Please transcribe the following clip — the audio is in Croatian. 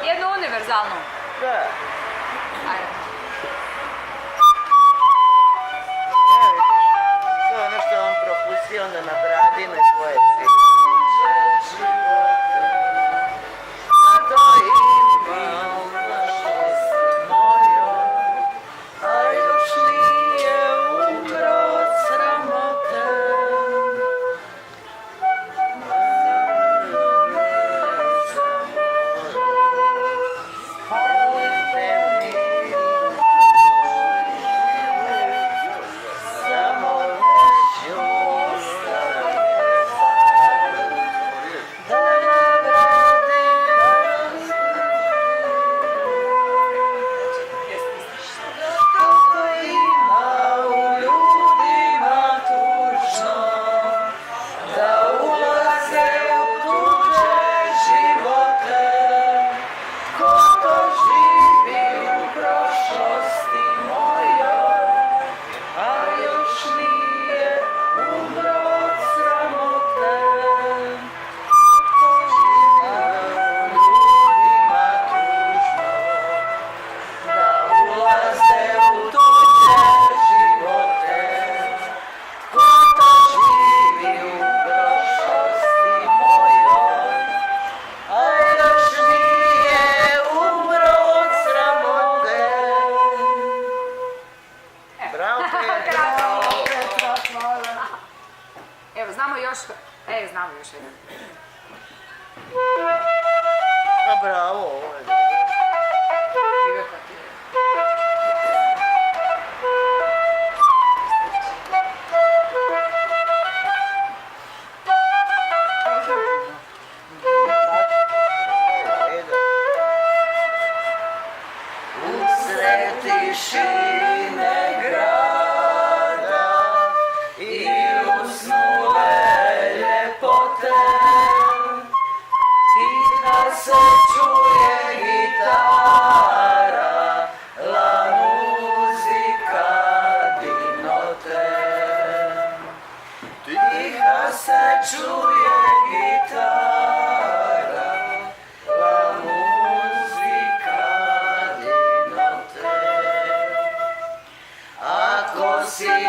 Jednu univerzalnu. Da. Ajde. Evo vidiš, to je ono što je on propustio onda na Bradine poezije. A to imam na šesti mojo, a još nije umro od sramote. Evo, znamo još jedan. A bravo, ovo je dobro. Usred tišine grada i usnule ljepote, tiha se čuje gitara, la muzika di note. Tiha se čuje gitara, la muzika di note. Ako si